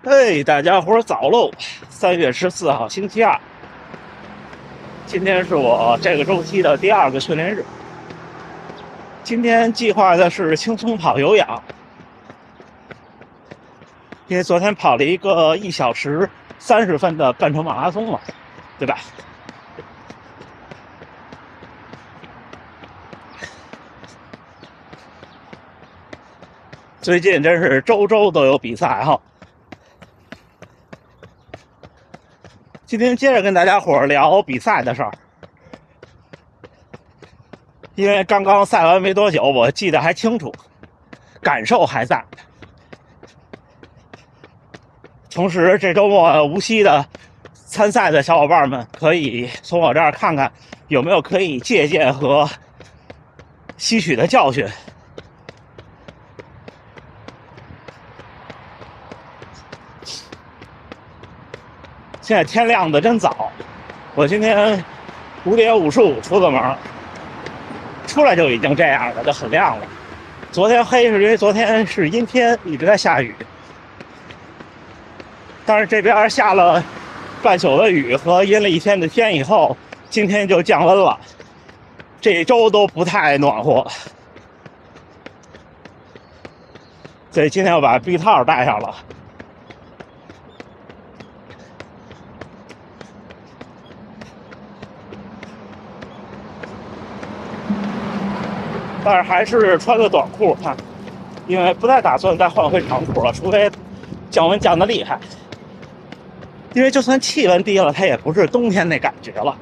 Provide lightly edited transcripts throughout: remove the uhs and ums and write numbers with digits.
嘿，大家伙早喽！3月14号，星期二，今天是我这个周期的第2个训练日。今天计划的是轻松跑有氧，因为昨天跑了一个1小时30分的半程马拉松嘛，对吧？最近真是周周都有比赛哈。今天接着跟大家伙聊比赛的事儿，因为刚刚赛完没多久，我记得还清楚，感受还在。同时，这周末无锡的参赛的小伙伴们可以从我这儿看看有没有可以借鉴和吸取的教训。现在天亮的真早，我今天5点55出的门，出来就已经这样了，就很亮了。昨天黑是因为昨天是阴天，一直在下雨，但是这边下了半宿的雨和阴了一天的天以后，今天就降温了，这一周都不太暖和，所以今天我把臂套戴上了。但是还是穿个短裤看，因为不太打算再换回长裤了，除非降温降得厉害。因为就算气温低了，它也不是冬天那感觉了。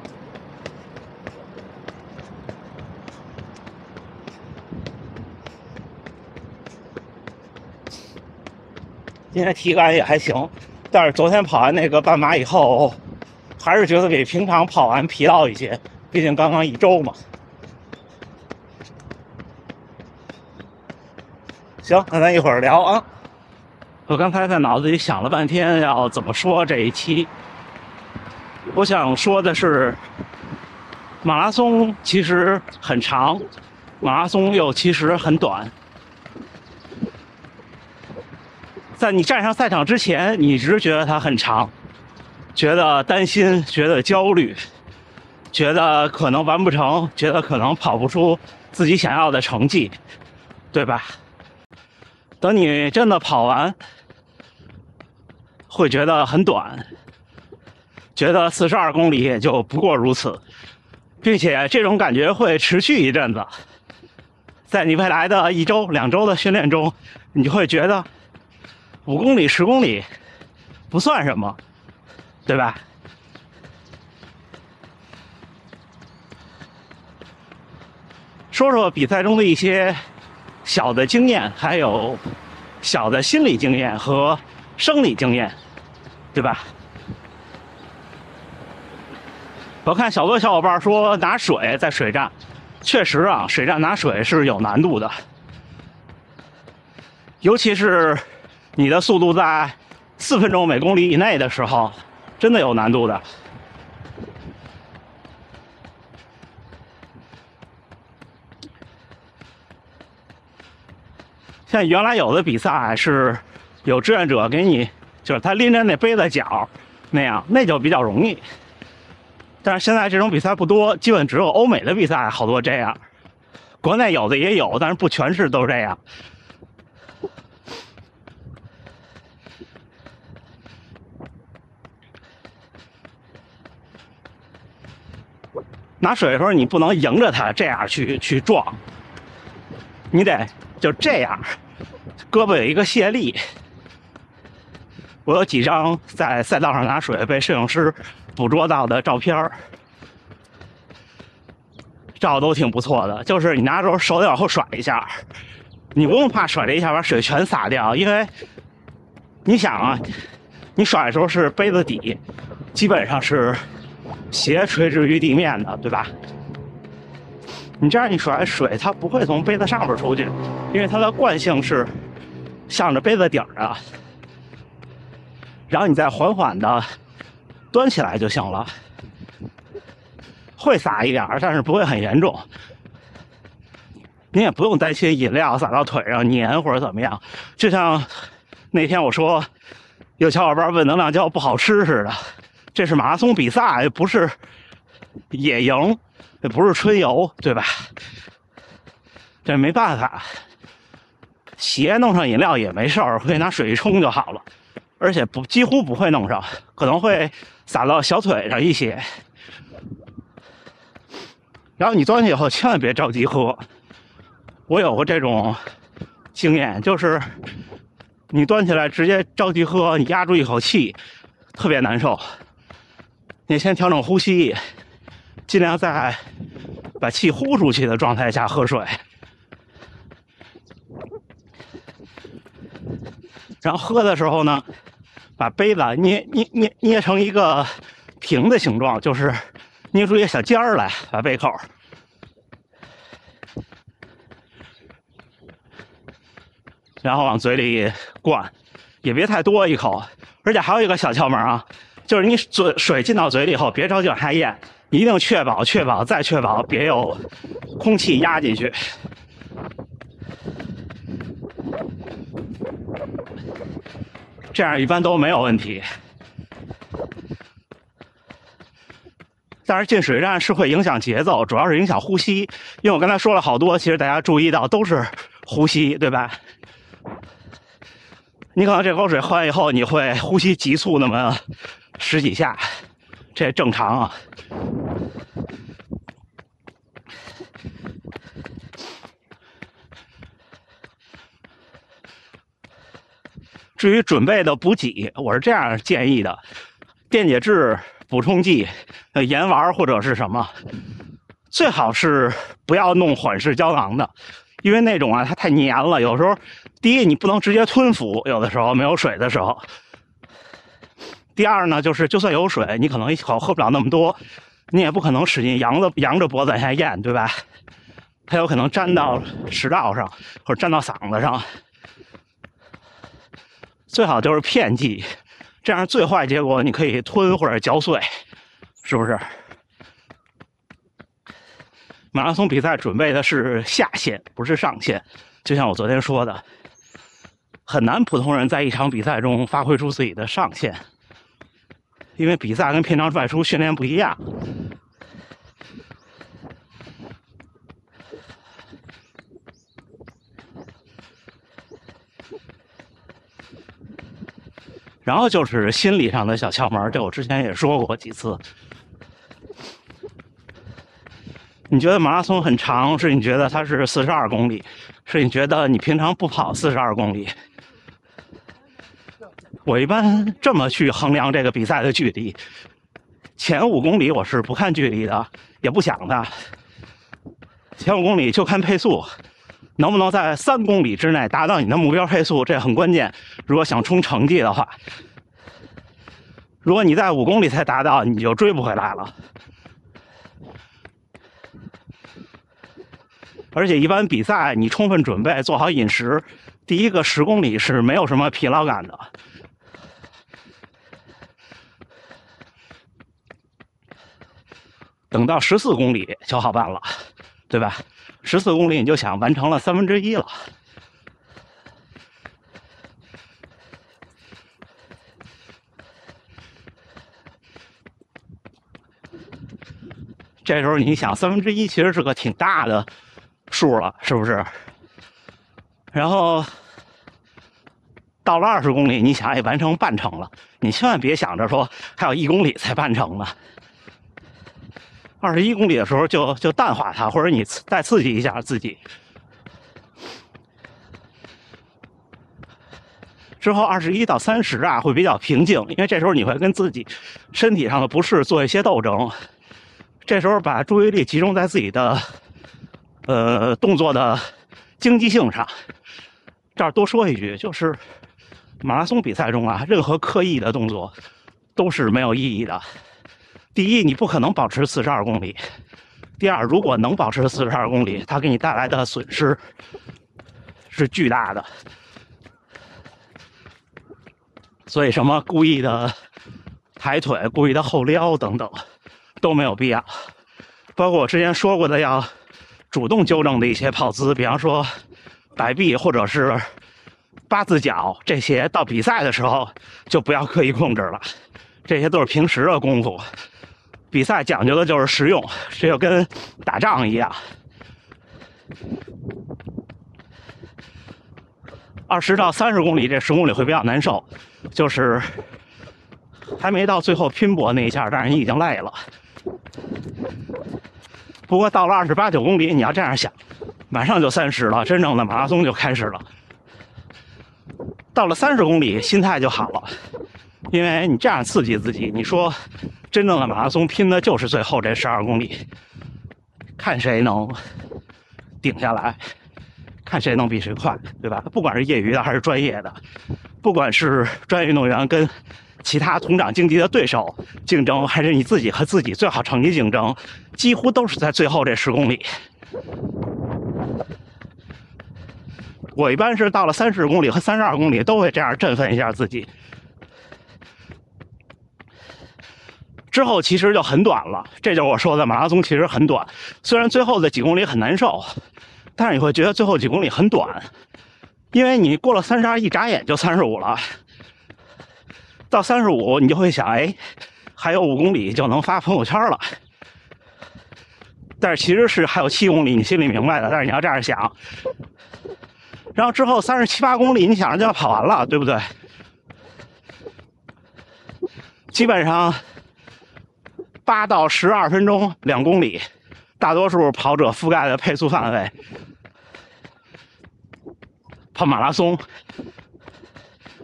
今天体感也还行，但是昨天跑完那个半马以后，还是觉得比平常跑完疲劳一些，毕竟刚刚一周嘛。行，那咱一会儿聊啊。我刚才在脑子里想了半天要怎么说这一期。我想说的是，马拉松其实很长，马拉松又其实很短。在你站上赛场之前，你一直觉得它很长，觉得担心，觉得焦虑，觉得可能完不成，觉得可能跑不出自己想要的成绩，对吧？等你真的跑完，会觉得很短，觉得42公里也就不过如此，并且这种感觉会持续一阵子。在你未来的1周、2周的训练中，你就会觉得5公里、10公里不算什么，对吧？说说比赛中的一些小的经验，还有小的心理经验和生理经验，对吧？我看小多小伙伴说拿水在水站，确实啊，水站拿水是有难度的，尤其是你的速度在4分钟每公里以内的时候，真的有难度的。像原来有的比赛是有志愿者给你，就是他拎着那杯子角那样，那就比较容易。但是现在这种比赛不多，基本只有欧美的比赛好多这样，国内有的也有，但是不全是都这样。拿水的时候你不能迎着它这样去撞，你得就这样，胳膊有一个卸力。我有几张在赛道上拿水被摄影师捕捉到的照片，照都挺不错的。就是你拿着手得往后甩一下，你不用怕甩这一下把水全洒掉，因为你想啊，你甩的时候是杯子底基本上是斜垂直于地面的，对吧？你这样一甩水，它不会从杯子上边出去，因为它的惯性是向着杯子顶的。然后你再缓缓的端起来就行了，会洒一点，但是不会很严重。你也不用担心饮料洒到腿上粘或者怎么样。就像那天我说有小伙伴问能量胶不好吃似的，这是马拉松比赛，不是野营，也不是春游，对吧？这没办法，鞋弄上饮料也没事儿，可以拿水一冲就好了，而且几乎不会弄上，可能会洒到小腿上一些。然后你端起以后千万别着急喝，我有过这种经验，就是你端起来直接着急喝，你压住一口气，特别难受。你先调整呼吸，尽量在把气呼出去的状态下喝水。然后喝的时候呢，把杯子捏成一个平的形状，就是捏出一个小尖儿来，把杯口。然后往嘴里灌，也别太多一口。而且还有一个小窍门啊，就是你水进到嘴里后，别着急往下咽，你一定确保再确保别有空气压进去。这样一般都没有问题。但是进水站是会影响节奏，主要是影响呼吸。因为我刚才说了好多，其实大家注意到都是呼吸，对吧？你可能这口水喝完以后，你会呼吸急促那么10几下，这正常啊。至于准备的补给，我是这样建议的：电解质补充剂、盐丸或者是什么，最好是不要弄缓释胶囊的，因为那种啊它太黏了，有时候第一你不能直接吞服，有的时候没有水的时候；第二呢，就是就算有水，你可能一口喝不了那么多，你也不可能使劲扬着脖子往下咽，对吧？它有可能粘到食道上或者粘到嗓子上。最好就是片剂，这样最坏结果你可以吞或者嚼碎，是不是？马拉松比赛准备的是下限，不是上限。就像我昨天说的，很难普通人在一场比赛中发挥出自己的上限，因为比赛跟平常外出训练不一样。然后就是心理上的小窍门，这我之前也说过几次。你觉得马拉松很长，是你觉得它是42公里，是你觉得你平常不跑42公里。我一般这么去衡量这个比赛的距离，前5公里我是不看距离的，也不想的。前5公里就看配速，能不能在3公里之内达到你的目标配速，这很关键。如果想冲成绩的话，如果你在5公里才达到，你就追不回来了。而且一般比赛你充分准备，做好饮食，第一个10公里是没有什么疲劳感的。等到14公里就好办了，对吧？14公里你就想完成了1/3了。这时候你想1/3其实是个挺大的数了，是不是？然后到了20公里，你想也完成半程了，你千万别想着说还有1公里才半程呢。21公里的时候就淡化它，或者你再刺激一下自己。之后21到30啊会比较平静，因为这时候你会跟自己身体上的不适做一些斗争。这时候把注意力集中在自己的动作的经济性上。这儿多说一句，就是马拉松比赛中啊，任何刻意的动作都是没有意义的。第一，你不可能保持42公里；第二，如果能保持42公里，它给你带来的损失是巨大的。所以什么故意的抬腿、故意的后撩等等都没有必要。包括我之前说过的要主动纠正的一些跑姿，比方说摆臂或者是八字脚这些，到比赛的时候就不要刻意控制了，这些都是平时的功夫。比赛讲究的就是实用，这就跟打仗一样。20到30公里这10公里会比较难受，就是还没到最后拼搏那一下，但是你已经累了。不过到了28、9公里，你要这样想，马上就30了，真正的马拉松就开始了。到了30公里，心态就好了，因为你这样刺激自己。你说，真正的马拉松拼的就是最后这12公里，看谁能顶下来，看谁能比谁快，对吧？不管是业余的还是专业的，不管是专业运动员跟其他同场竞技的对手竞争，还是你自己和自己最好成绩竞争，几乎都是在最后这10公里。我一般是到了30公里和32公里都会这样振奋一下自己，之后其实就很短了。这就是我说的马拉松其实很短，虽然最后的几公里很难受，但是你会觉得最后几公里很短，因为你过了32，一眨眼就35了。到35，你就会想，哎，还有5公里就能发朋友圈了。但是其实是还有7公里，你心里明白的，但是你要这样想。然后之后37、8公里，你想着就要跑完了，对不对？基本上8到12分钟2公里，大多数跑者覆盖的配速范围。跑马拉松，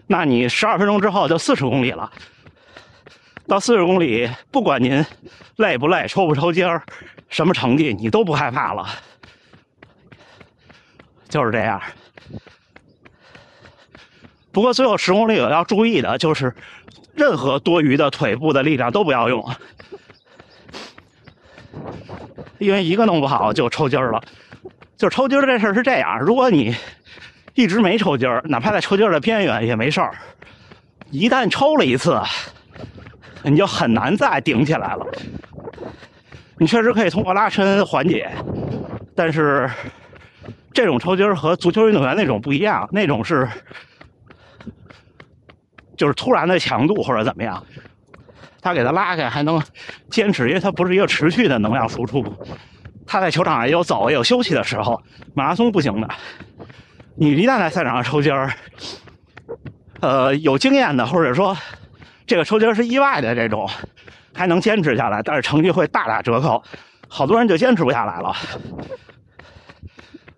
那你12分钟之后就40公里了。到40公里，不管您累不累、抽不抽筋儿，什么成绩你都不害怕了，就是这样。不过最后10公里有要注意的就是，任何多余的腿部的力量都不要用，因为一个弄不好就抽筋儿了。就抽筋儿这事儿是这样，如果你一直没抽筋儿，哪怕在抽筋儿的边缘也没事儿，一旦抽了一次，你就很难再顶起来了。你确实可以通过拉伸缓解，但是这种抽筋儿和足球运动员那种不一样，那种是就是突然的强度或者怎么样，他给他拉开还能坚持，因为他不是一个持续的能量输出。他在球场上也有走也有休息的时候，马拉松不行的。你一旦在赛场上抽筋儿，有经验的或者说这个抽筋儿是意外的这种，还能坚持下来，但是成绩会大打折扣，好多人就坚持不下来了。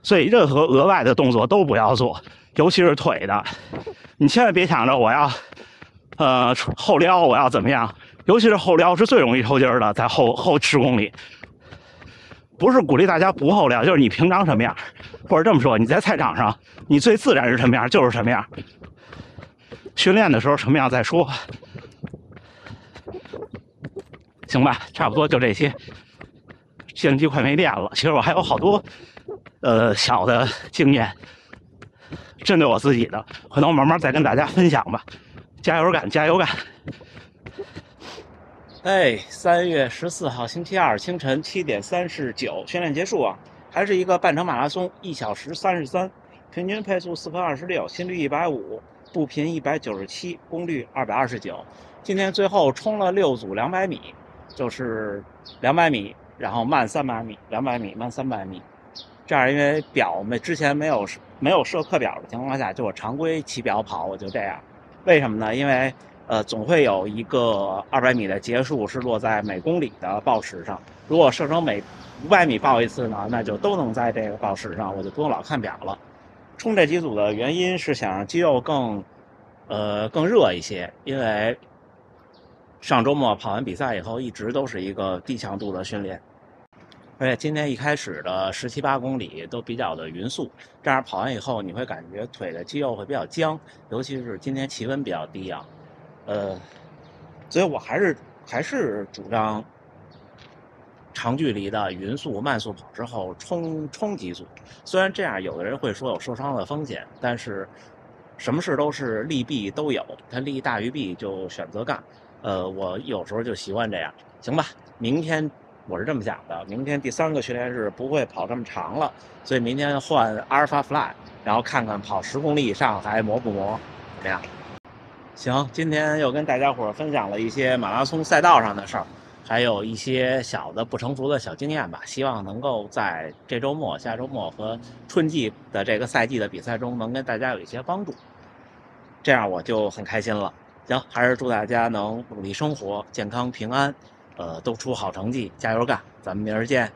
所以任何额外的动作都不要做，尤其是腿的，你千万别想着我要后撩，我要怎么样，尤其是后撩是最容易抽筋的，在后10公里。不是鼓励大家不后撩，就是你平常什么样，或者这么说，你在赛场上你最自然是什么样就是什么样，训练的时候什么样再说，行吧？差不多就这些。相机快没电了，其实我还有好多小的经验，针对我自己的，回头慢慢再跟大家分享吧。加油干，加油干！哎，3月14号星期二清晨7点39，训练结束啊，还是一个半程马拉松，1小时33，平均配速4分26，心率150，步频197，功率229。今天最后冲了6组200米，就是200米，然后慢300米，200米慢300米。这样因为表之前没有设课表的情况下，就我常规骑表跑，我就这样。为什么呢？因为总会有一个200米的结束是落在每公里的报时上。如果设成每500米报一次呢，那就都能在这个报时上，我就不用老看表了。冲这几组的原因是想让肌肉更热一些，因为上周末跑完比赛以后，一直都是一个低强度的训练。而且今天一开始的17、8公里都比较的匀速，这样跑完以后你会感觉腿的肌肉会比较僵，尤其是今天气温比较低啊，所以我还是主张长距离的匀速慢速跑之后冲几组。虽然这样有的人会说有受伤的风险，但是什么事都是利弊都有，它利大于弊就选择干。我有时候就习惯这样，行吧？明天我是这么想的，明天第3个训练日不会跑这么长了，所以明天换 Alpha Fly，然后看看跑10公里以上还磨不磨，怎么样？行，今天又跟大家伙分享了一些马拉松赛道上的事儿，还有一些小的不成熟的小经验吧。希望能够在这周末、下周末和春季的这个赛季的比赛中，能跟大家有一些帮助。这样我就很开心了。行，还是祝大家能努力生活，健康平安，都出好成绩，加油干！咱们明儿见。